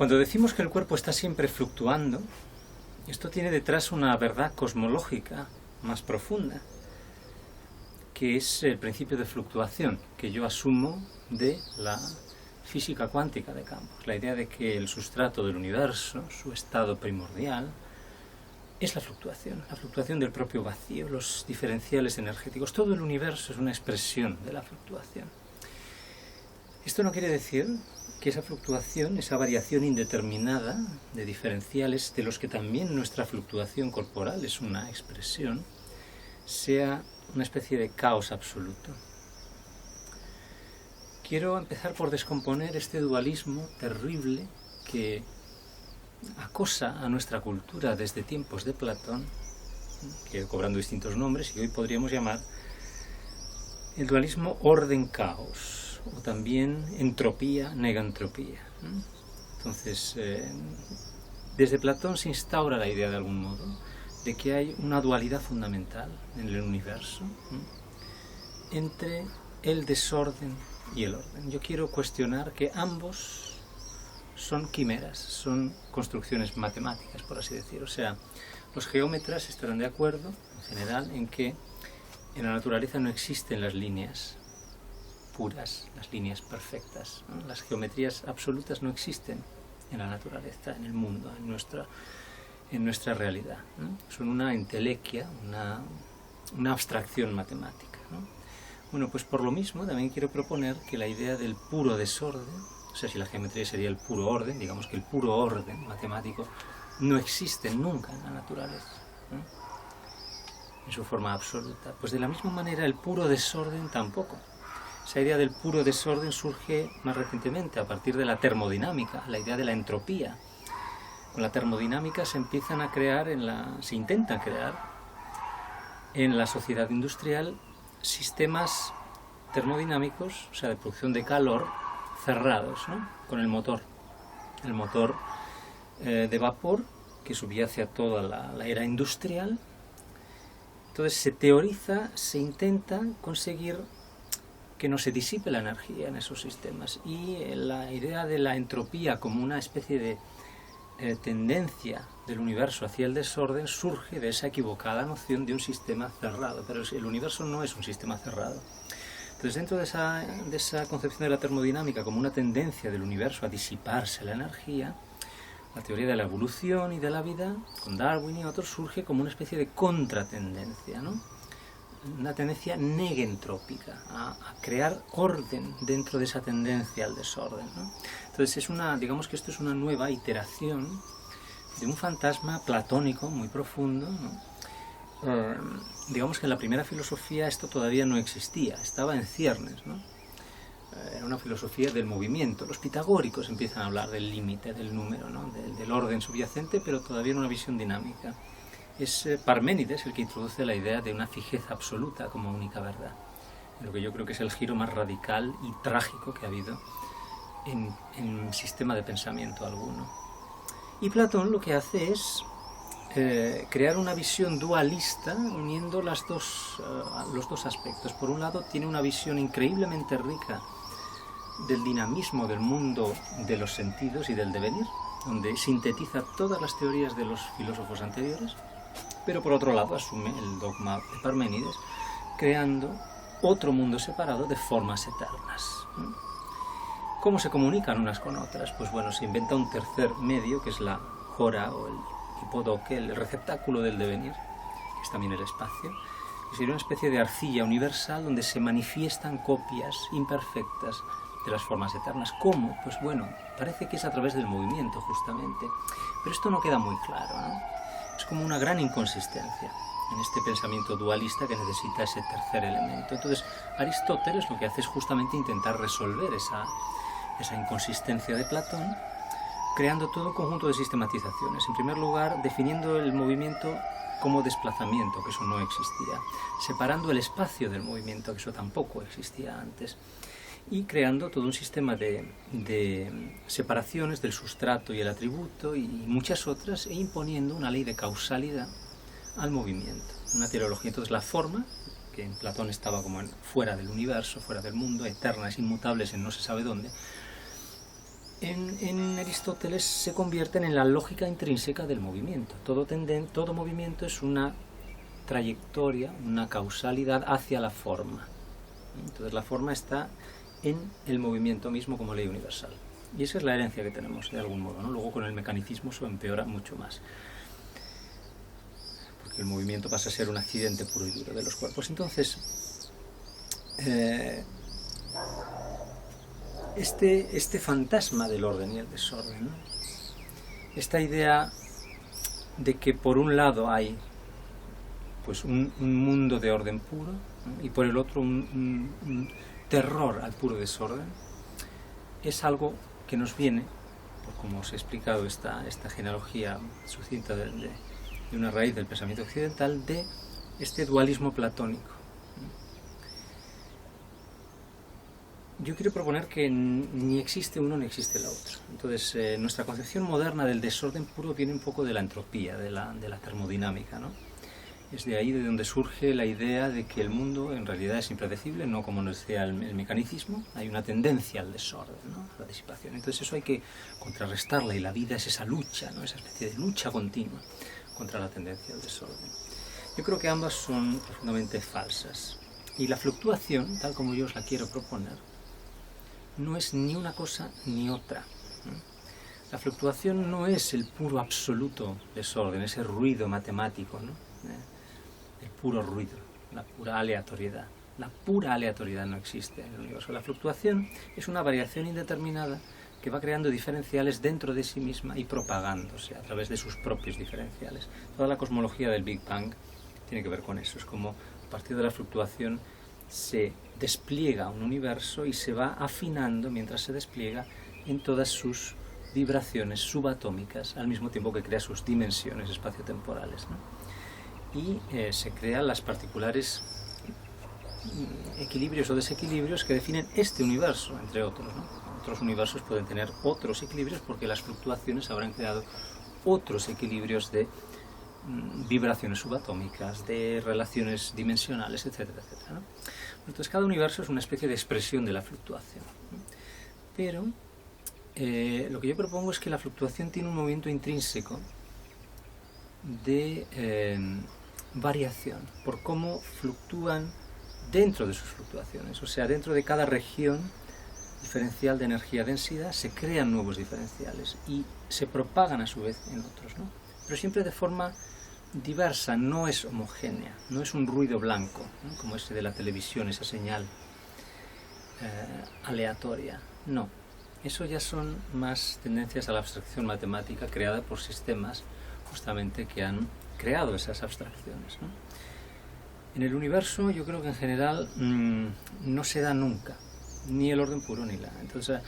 Cuando decimos que el cuerpo está siempre fluctuando, esto tiene detrás una verdad cosmológica más profunda, que es el principio de fluctuación, que yo asumo de la física cuántica de campos. La idea de que el sustrato del universo, su estado primordial, es la fluctuación del propio vacío, los diferenciales energéticos. Todo el universo es una expresión de la fluctuación. Esto no quiere decir que esa fluctuación, esa variación indeterminada de diferenciales, de los que también nuestra fluctuación corporal es una expresión, sea una especie de caos absoluto. Quiero empezar por descomponer este dualismo terrible que acosa a nuestra cultura desde tiempos de Platón, que cobrando distintos nombres y que hoy podríamos llamar el dualismo orden-caos, o también entropía-negantropía. Entonces, desde Platón se instaura la idea de algún modo de que hay una dualidad fundamental en el universo entre el desorden y el orden. Yo quiero cuestionar que ambos son quimeras, son construcciones matemáticas, por así decir. O sea, los geómetras estarán de acuerdo, en general, en que en la naturaleza no existen las líneas puras, las líneas perfectas, ¿no? Las geometrías absolutas no existen en la naturaleza, en el mundo, en nuestra realidad, ¿no? Son una entelequia, una abstracción matemática, ¿no? Bueno, pues por lo mismo también quiero proponer que la idea del puro desorden, o sea, si la geometría sería el puro orden, digamos que el puro orden matemático no existe nunca en la naturaleza, ¿no? En su forma absoluta. Pues de la misma manera el puro desorden tampoco. Esa idea del puro desorden surge más recientemente a partir de la termodinámica, la idea de la entropía. Con la termodinámica se intentan crear en la sociedad industrial sistemas termodinámicos, o sea, de producción de calor, cerrados, ¿no? Con el motor de vapor que subyace a toda la era industrial. Entonces se teoriza, se intenta conseguir que no se disipe la energía en esos sistemas, y la idea de la entropía como una especie de tendencia del universo hacia el desorden surge de esa equivocada noción de un sistema cerrado, pero el universo no es un sistema cerrado. Entonces, dentro de esa concepción de la termodinámica como una tendencia del universo a disiparse la energía, la teoría de la evolución y de la vida, con Darwin y otros, surge como una especie de contratendencia, ¿no? Una tendencia negentrópica, a crear orden dentro de esa tendencia al desorden, ¿no? Entonces, digamos que esto es una nueva iteración de un fantasma platónico muy profundo, ¿no? Digamos que en la primera filosofía esto todavía no existía, estaba en ciernes, ¿no? Era una filosofía del movimiento. Los pitagóricos empiezan a hablar del límite, del número, ¿no? del orden subyacente, pero todavía en una visión dinámica. Es Parménides el que introduce la idea de una fijeza absoluta como única verdad, lo que yo creo que es el giro más radical y trágico que ha habido en un sistema de pensamiento alguno. Y Platón lo que hace es crear una visión dualista uniendo los dos aspectos. Por un lado, tiene una visión increíblemente rica del dinamismo del mundo de los sentidos y del devenir, donde sintetiza todas las teorías de los filósofos anteriores, pero por otro lado asume el dogma de Parménides, creando otro mundo separado de formas eternas. ¿Cómo se comunican unas con otras? Pues bueno, se inventa un tercer medio, que es la hora o el hipodoque, el receptáculo del devenir, que es también el espacio, que sería una especie de arcilla universal donde se manifiestan copias imperfectas de las formas eternas. ¿Cómo? Pues bueno, parece que es a través del movimiento justamente, pero esto no queda muy claro, ¿no? Es como una gran inconsistencia en este pensamiento dualista que necesita ese tercer elemento. Entonces, Aristóteles lo que hace es justamente intentar resolver esa inconsistencia de Platón, creando todo un conjunto de sistematizaciones. En primer lugar, definiendo el movimiento como desplazamiento, que eso no existía, separando el espacio del movimiento, que eso tampoco existía antes, y creando todo un sistema de separaciones del sustrato y el atributo y muchas otras, e imponiendo una ley de causalidad al movimiento, una teleología. Entonces la forma, que en Platón estaba como fuera del universo, fuera del mundo, eternas, inmutables en no se sabe dónde, en Aristóteles se convierten en la lógica intrínseca del movimiento. Todo movimiento es una trayectoria, una causalidad hacia la forma. Entonces la forma está en el movimiento mismo como ley universal. Y esa es la herencia que tenemos, de algún modo, ¿no? Luego con el mecanicismo eso empeora mucho más, porque el movimiento pasa a ser un accidente puro y duro de los cuerpos. Entonces, este fantasma del orden y el desorden, ¿no? Esta idea de que por un lado hay pues un mundo de orden puro, ¿no? Y por el otro un terror al puro desorden, es algo que nos viene, como os he explicado, esta genealogía sucinta de una raíz del pensamiento occidental, de este dualismo platónico. Yo quiero proponer que ni existe uno ni existe el otro. Entonces, nuestra concepción moderna del desorden puro viene un poco de la entropía, de la termodinámica, ¿no? Es de ahí de donde surge la idea de que el mundo en realidad es impredecible, no como nos decía el mecanicismo. Hay una tendencia al desorden, ¿no? A la disipación. Entonces eso hay que contrarrestarla, y la vida es esa lucha, ¿no? Esa especie de lucha continua contra la tendencia al desorden. Yo creo que ambas son profundamente falsas. Y la fluctuación, tal como yo os la quiero proponer, no es ni una cosa ni otra. La fluctuación no es el puro absoluto desorden, ese ruido matemático, ¿no? El puro ruido, la pura aleatoriedad. La pura aleatoriedad no existe en el universo. La fluctuación es una variación indeterminada que va creando diferenciales dentro de sí misma y propagándose a través de sus propios diferenciales. Toda la cosmología del Big Bang tiene que ver con eso. Es como a partir de la fluctuación se despliega un universo y se va afinando mientras se despliega en todas sus vibraciones subatómicas, al mismo tiempo que crea sus dimensiones espaciotemporales, ¿no? Y se crean las particulares equilibrios o desequilibrios que definen este universo, entre otros, ¿no? Otros universos pueden tener otros equilibrios porque las fluctuaciones habrán creado otros equilibrios de vibraciones subatómicas, de relaciones dimensionales, etcétera, etcétera, ¿no? Entonces cada universo es una especie de expresión de la fluctuación, ¿no? Pero lo que yo propongo es que la fluctuación tiene un movimiento intrínseco de variación, por cómo fluctúan dentro de sus fluctuaciones. O sea, dentro de cada región diferencial de energía-densidad se crean nuevos diferenciales y se propagan a su vez en otros, ¿no? Pero siempre de forma diversa, no es homogénea, no es un ruido blanco, ¿no? Como ese de la televisión, esa señal aleatoria. No, eso ya son más tendencias a la abstracción matemática creada por sistemas justamente que han creado esas abstracciones, ¿no? En el universo yo creo que en general no se da nunca ni el orden puro ni la... Entonces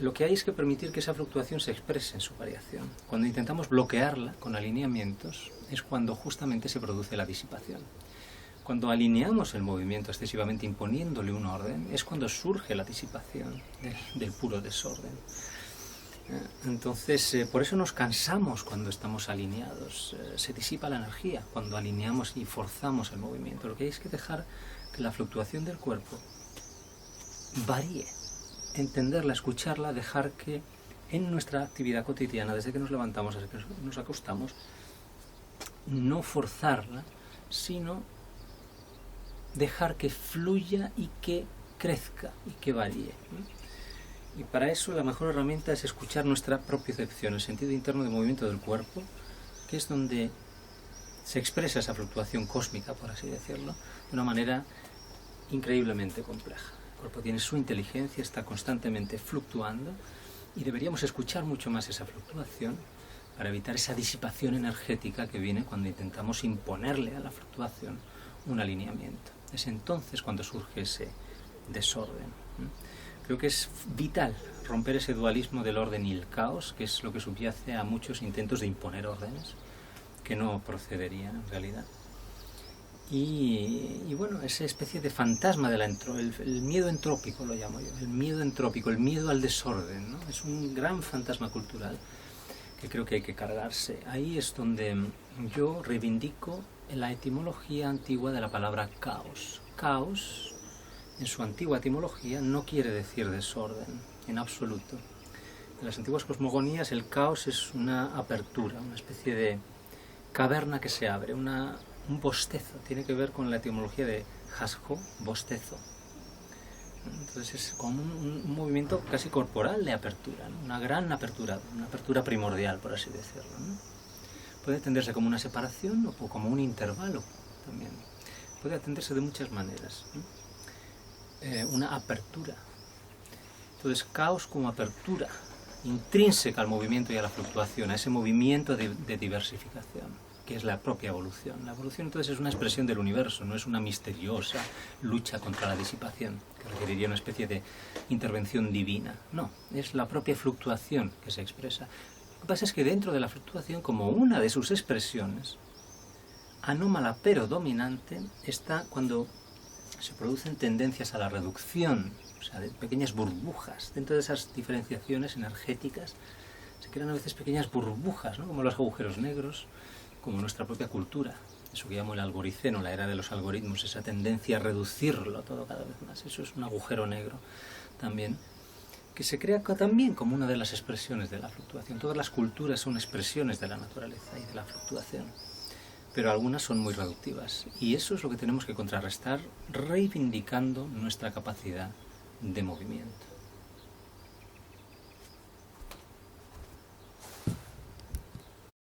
lo que hay es que permitir que esa fluctuación se exprese en su variación. Cuando intentamos bloquearla con alineamientos es cuando justamente se produce la disipación. Cuando alineamos el movimiento excesivamente imponiéndole un orden es cuando surge la disipación del puro desorden. Entonces, por eso nos cansamos cuando estamos alineados, se disipa la energía cuando alineamos y forzamos el movimiento. Lo que hay es que dejar que la fluctuación del cuerpo varíe, entenderla, escucharla, dejar que en nuestra actividad cotidiana, desde que nos levantamos hasta que nos acostamos, no forzarla, sino dejar que fluya y que crezca y que varíe, ¿no? Y para eso la mejor herramienta es escuchar nuestra propiocepción, el sentido interno de movimiento del cuerpo, que es donde se expresa esa fluctuación cósmica, por así decirlo, de una manera increíblemente compleja. El cuerpo tiene su inteligencia, está constantemente fluctuando y deberíamos escuchar mucho más esa fluctuación para evitar esa disipación energética que viene cuando intentamos imponerle a la fluctuación un alineamiento. Es entonces cuando surge ese desorden. Creo que es vital romper ese dualismo del orden y el caos, que es lo que subyace a muchos intentos de imponer órdenes que no procederían en realidad. Y bueno, esa especie de fantasma de el miedo entrópico, lo llamo yo, el miedo entrópico, el miedo al desorden, ¿no? Es un gran fantasma cultural que creo que hay que cargarse. Ahí es donde yo reivindico la etimología antigua de la palabra caos. Caos, en su antigua etimología, no quiere decir desorden, en absoluto. En las antiguas cosmogonías el caos es una apertura, una especie de caverna que se abre, un bostezo. Tiene que ver con la etimología de hasjo, bostezo. Entonces es como un movimiento casi corporal de apertura, ¿no? Una apertura primordial, por así decirlo, ¿no? Puede entenderse como una separación o como un intervalo también. Puede atenderse de muchas maneras, ¿no? Una apertura. Entonces, caos como apertura, intrínseca al movimiento y a la fluctuación, a ese movimiento de diversificación, que es la propia evolución. La evolución entonces es una expresión del universo, no es una misteriosa lucha contra la disipación, que requeriría una especie de intervención divina. No, es la propia fluctuación que se expresa. Lo que pasa es que dentro de la fluctuación, como una de sus expresiones, anómala pero dominante, está cuando se producen tendencias a la reducción, o sea, de pequeñas burbujas. Dentro de esas diferenciaciones energéticas se crean a veces pequeñas burbujas, ¿no? Como los agujeros negros, como nuestra propia cultura. Eso que llamo el algoriceno, la era de los algoritmos, esa tendencia a reducirlo todo cada vez más. Eso es un agujero negro también, que se crea también como una de las expresiones de la fluctuación. Todas las culturas son expresiones de la naturaleza y de la fluctuación, pero algunas son muy reductivas. Y eso es lo que tenemos que contrarrestar, reivindicando nuestra capacidad de movimiento.